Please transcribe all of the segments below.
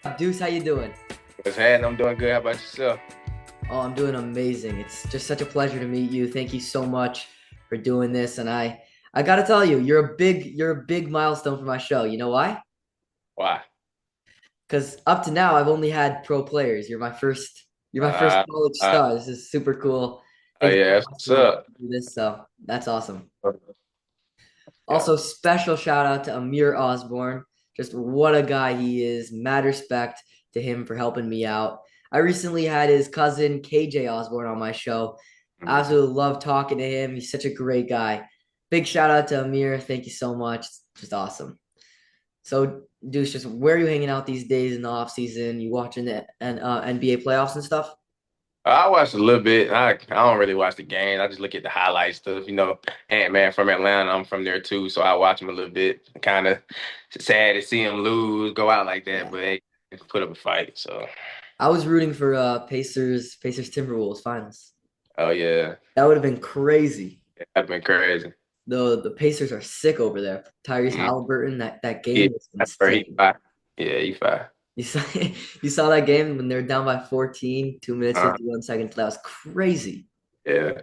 Deuce, how you doing? What's happening? I'm doing good. How about yourself? Oh, I'm doing amazing. It's just such a pleasure to meet you. Thank you so much for doing this. And I gotta tell you, you're a big milestone for my show. You know why? Why? Because up to now, I've only had pro players. You're my first Uh, college uh, star. This is super cool. oh Thank you yeah, so that's much what's for up. doing this. So that's awesome. Yeah. Also, special shout out to Amir Osborne. Just what a guy he is. Mad respect to him for helping me out. I recently had his cousin KJ Osborne on my show. Mhm. Absolutely love talking to him. He's such a great guy. Big shout out to Amir. Thank you so much. It's just awesome. So, Deuce, just where are you hanging out these days in the off season? You watching the NBA playoffs and stuff? I watched a little bit. I don't really watch the game. I just look at the highlight stuff. Ant-Man from Atlanta. I'm from there too, so I watch him a little bit. Kind of sad to see him lose, go out like that, Yeah. but hey, put up a fight. So, I was rooting for Pacers Timberwolves finals. oh yeah, That would have been crazy. that's been crazy. The Pacers are sick over there. Tyrese Mm. Halliburton, that Yeah, game was that's where he insane. fight. Yeah, he fight. You saw you saw that game when they're down by 14, 2 minutes, Uh, 51 seconds. That was crazy. yeah.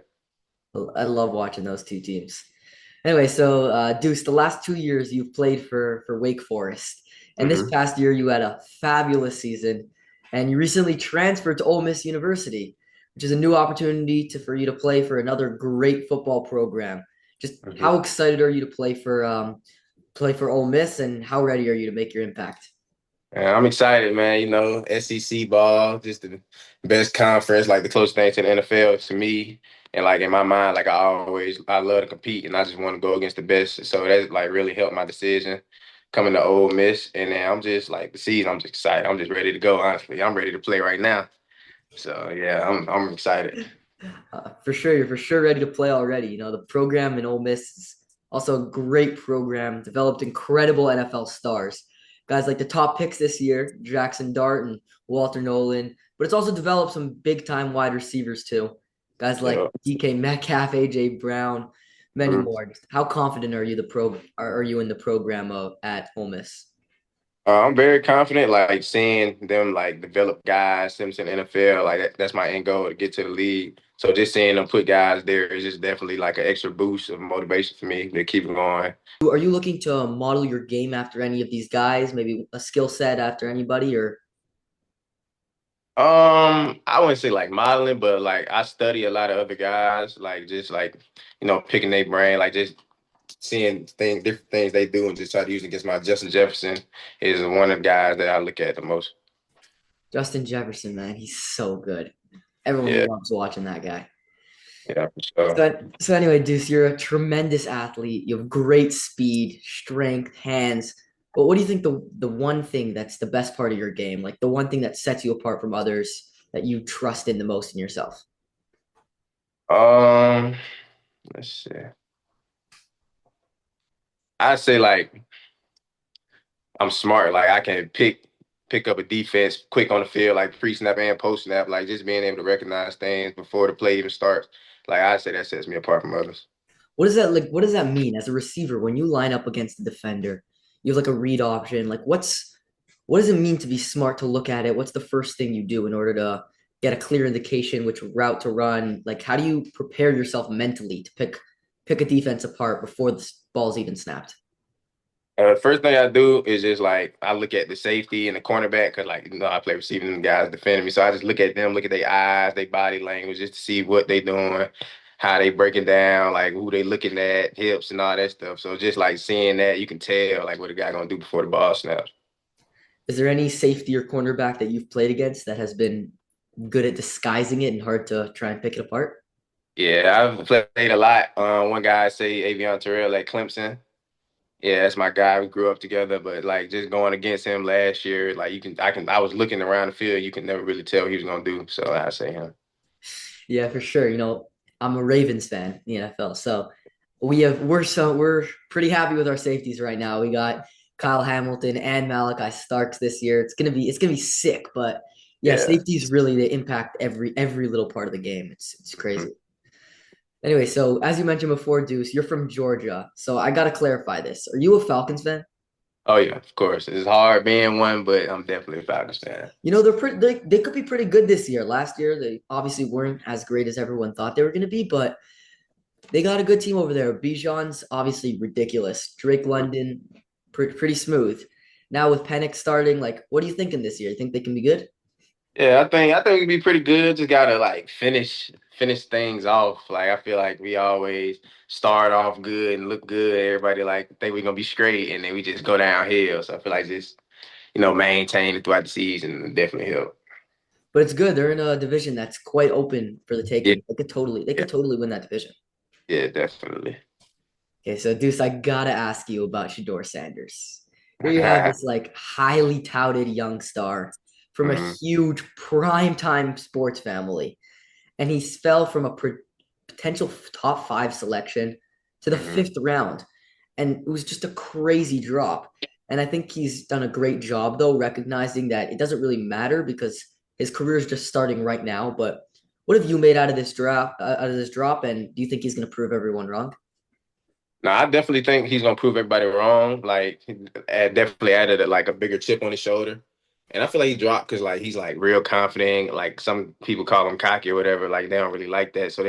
I love watching those two teams. Anyway, so Deuce, the last 2 years you've played for Wake Forest, and this hmm past year you had a fabulous season, and you recently transferred to Ole Miss University, which is a new opportunity for you to play for another great football program. Just how excited are you to play for Ole Miss, and how ready are you to make your impact? Yeah, I'm excited, man. SEC ball, just the best conference, like the closest thing to the NFL to me. And like in my mind, like I love to compete, and I just want to go against the best. So that like really helped my decision coming to Ole Miss. And then I'm just like the season, I'm just excited. I'm just ready to go. Honestly, I'm ready to play right now. So yeah, I'm excited. For sure, you're for sure ready to play already. You know, the program in Ole Miss is also a great program, developed incredible NFL stars. Guys like the top picks this year, Jackson Dart and Walter Nolan, but it's also developed some big time wide receivers too. Guys like Yeah. DK Metcalf, AJ Brown, many Mhm. more. How confident are you in the program at Ole Miss? I'm very confident, like seeing them like develop guys, them in the NFL, like that's my end goal to get to the league. So just seeing them put guys there is just definitely like an extra boost of motivation for me to keep going. Are you looking to model your game after any of these guys? Maybe a skill set after anybody, or I wouldn't say like modeling, but like I study a lot of other guys, like just like picking their brain, like just seeing different things they do, and just try to use it against my Justin Jefferson is one of the guys that I look at the most. Justin Jefferson, man, he's so good. Everyone Yeah, loves watching that guy. yeah, for sure. So anyway, Deuce, you're a tremendous athlete. You have great speed, strength, hands. But what do you think the one thing that's the best part of your game, like the one thing that sets you apart from others that you trust in the most in yourself? Um, let's see. I'd say like I'm smart. Like I can pick up a defense quick on the field, like pre-snap and post-snap, like just being able to recognize things before the play even starts. Like I say that sets me apart from others. What does that mean as a receiver when you line up against the defender? You have like a read option. Like what does it mean to be smart to look at it? What's the first thing you do in order to get a clear indication which route to run? Like how do you prepare yourself mentally to pick a defense apart before the ball's even snapped? First thing I do is just like I look at the safety and the cornerback because like I play receiving and the guys defending me, so I just look at them, look at their eyes, their body language, just to see what they doing, how they breaking down, like who they looking at, hips and all that stuff. So just like seeing that, you can tell like what the guy gonna do before the ball snaps. Is there any safety or cornerback that you've played against that has been good at disguising it and hard to try and pick it apart? Yeah, I've played a lot. One guy I say Avion Terrell at Clemson. Yeah, that's my guy. We grew up together, but like just going against him last year, like I was looking around the field, you can never really tell what he was gonna do. So I say him. Yeah, for sure. You know, I'm a Ravens fan in the NFL, so we're pretty happy with our safeties right now. We got Kyle Hamilton and Malachi Starks this year. It's gonna be sick, but yeah, Yeah. safeties really they impact every little part of the game. It's crazy. Anyway, so as you mentioned before, Deuce, you're from Georgia, so I gotta clarify this. Are you a Falcons fan? Oh yeah, of course. It's hard being one, but I'm definitely a Falcons fan. They're pretty. They could be pretty good this year. Last year, they obviously weren't as great as everyone thought they were going to be, but they got a good team over there. Bijan's obviously ridiculous. Drake London, pretty smooth. Now with Penix starting, like, what are you thinking this year? You think they can be good? Yeah, I think it'd be pretty good. Just gotta like finish things off. Like I feel like we always start off good and look good. Everybody like think we're gonna be straight, and then we just go downhill. So I feel like just maintain it throughout the season and definitely help. But it's good. They're in a division that's quite open for the Yeah, taking. They yeah, could totally win that division. yeah, definitely. Okay, so Deuce, I gotta ask you about Shador Sanders. Here you have this like highly touted young star from a hmm huge prime time sports family, and he fell from a potential top five selection to the hmm fifth round, and it was just a crazy drop. And I think he's done a great job though, recognizing that it doesn't really matter because his career is just starting right now. But what have you made out of this draft, out of this drop, and do you think he's going to prove everyone wrong? No, I definitely think he's gonna prove everybody wrong. Like, definitely added like a bigger chip on his shoulder, and I feel like he dropped because like he's like real confident. Like some people call him cocky or whatever. Like they don't really like that, so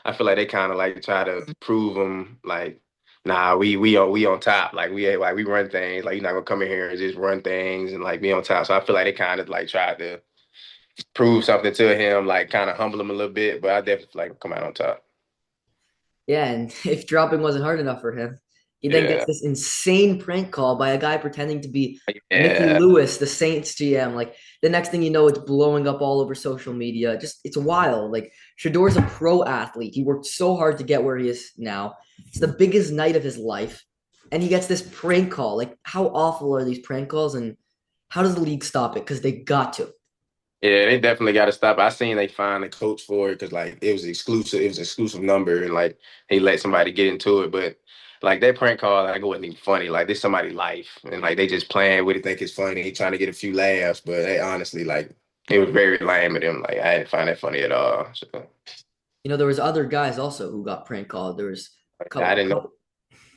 I feel like they kind of like try to prove him like, nah, we on top. Like we run things. Like you're not gonna come in here and just run things and like be on top. So I feel like they kind of like tried to prove something to him, like kind of humble him a little bit. But I definitely feel like come out on top. Yeah, and if dropping wasn't hard enough for him, he then gets Yeah, this insane prank call by a guy pretending to be Mickey yeah. Lewis, the Saints GM. Like the next thing you know, it's blowing up all over social media. Just it's wild. Like Shador's a pro athlete. He worked so hard to get where he is now. It's the biggest night of his life, and he gets this prank call. Like how awful are these prank calls, and how does the league stop it? Because they got to. Yeah, they definitely got to stop. I seen they find a coach for it because like it was exclusive. It was an exclusive number, and like he let somebody get into it. But like that prank call, like it wasn't even funny. Like this somebody's life, and like they just playing with it, think it's funny, trying to get a few laughs. But they honestly like it was very lame of them. Like I didn't find that funny at all. So There was other guys also who got prank called. There was a I couple, didn't know. couple.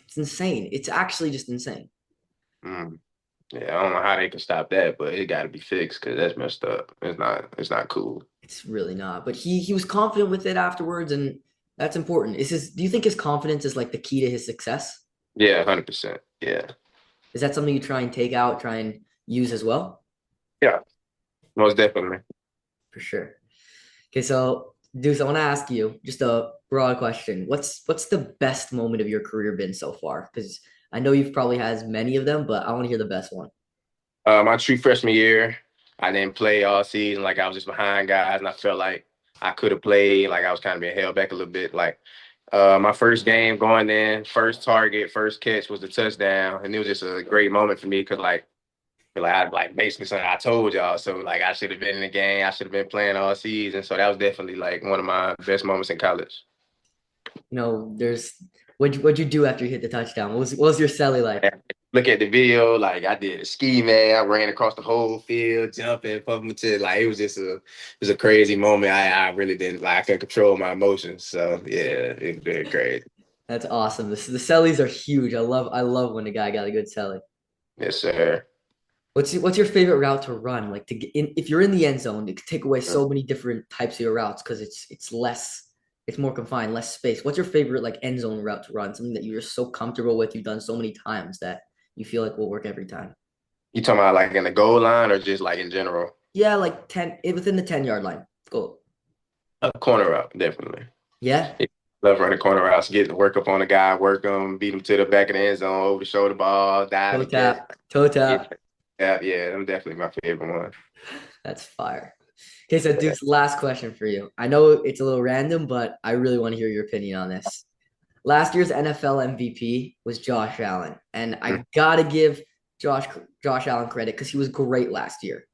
It's insane. It's actually just insane. Mm, yeah, I don't know how they can stop that, but it got to be fixed because that's messed up. It's not cool. It's really not. But he was confident with it afterwards, and that's important. Do you think his confidence is like the key to his success? Yeah, 100%. Yeah, Is that something you try and take out, try and use as well? yeah, most definitely. For sure. Okay, so Deuce, I want to ask you just a broad question. What's the best moment of your career been so far? Because I know you've probably had many of them, but I want to hear the best one. My true freshman year, I didn't play all season. Like I was just behind guys, and I felt like I could have played. Like I was kind of being held back a little bit. Like my first game going in, first target, first catch was the touchdown, and it was just a great moment for me because like I like basically something I told y'all. So like I should have been in the game. I should have been playing all season. So that was definitely like one of my best moments in college. There's what'd you do after you hit the touchdown? What was your celly like? Look at the video, like I did a ski man. I ran across the whole field, jumping, pumping my chest. Like it was a crazy moment. I really didn't like I couldn't control my emotions. So yeah, it was very crazy. That's awesome. The cellies are huge. I love when a guy got a good celly. Yes, sir. What's your favorite route to run? Like to get in if you're in the end zone, it could take away so many different types of your routes because it's more confined, less space. What's your favorite like end zone route to run? Something that you're so comfortable with, you've done so many times that you feel like will work every time. You talking about like in the goal line or just like in general? Yeah, like within the 10-yard line. Go. A corner route, definitely. Yeah. Yeah, love running corner routes, get to work up on the guy, work him, beat him to the back of the end zone, over the shoulder ball, dive Toe and catch. tap. Toe Yeah, tap. yeah, I'm definitely my favorite one. That's fire. Okay, so Deuce, last question for you. I know it's a little random, but I really want to hear your opinion on this. Last year's NFL MVP was Josh Allen, and I gotta give Josh Josh Allen credit because he was great last year.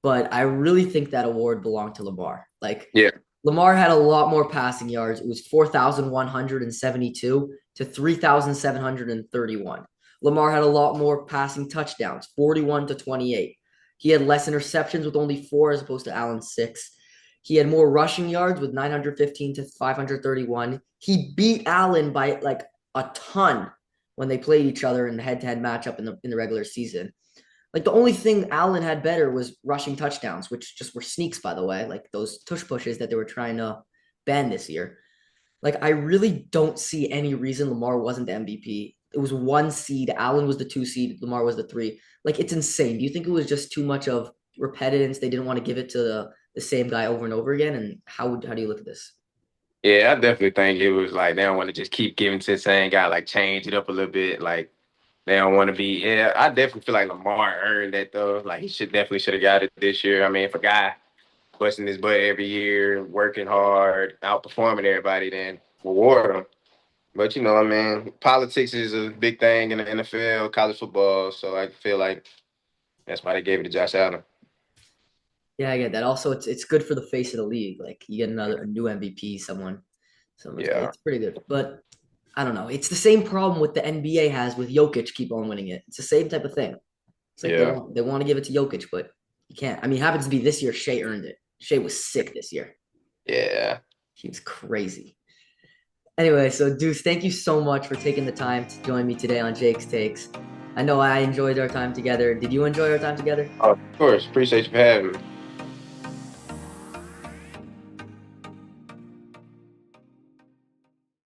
But I really think that award belonged to Lamar. Like Yeah, Lamar had a lot more passing yards. It was 4,172 to 3,731. Lamar had a lot more passing touchdowns, 41 to 28. He had less interceptions with only four as opposed to Allen's six. He had more rushing yards with 915 to 531. He beat Allen by like a ton when they played each other in the head-to-head matchup in the regular season. Like the only thing Allen had better was rushing touchdowns, which just were sneaks, by the way, like those tush pushes that they were trying to ban this year. Like I really don't see any reason Lamar wasn't the MVP. It was one seed. Allen was the two seed. Lamar was the three. Like it's insane. Do you think it was just too much of repetitiveness? They didn't want to give it to the same guy over and over again. And how do you look at this? Yeah, I definitely think it was like they don't want to just keep giving to the same guy, like change it up a little bit. Like they don't want to be. Yeah, I definitely feel like Lamar earned that though. Like he should have got it this year. I mean, if a guy busting his butt every year, working hard, outperforming everybody, then reward him. But I mean, politics is a big thing in the NFL, college football. So I feel like that's why they gave it to Josh Allen. Yeah, I get that. Also, it's good for the face of the league. Like you get a new MVP, someone Yeah, it's pretty good. But I don't know. It's the same problem with the NBA has with Jokic keep on winning it. It's the same type of thing. It's like yeah, they want to give it to Jokic, but you can't. I mean, it happens to be this year. Shea earned it. Shea was sick this year. yeah. He was crazy. Anyway, so Deuce, thank you so much for taking the time to join me today on Jake's Takes. I know I enjoyed our time together. Did you enjoy our time together? Of course. Appreciate you for having me.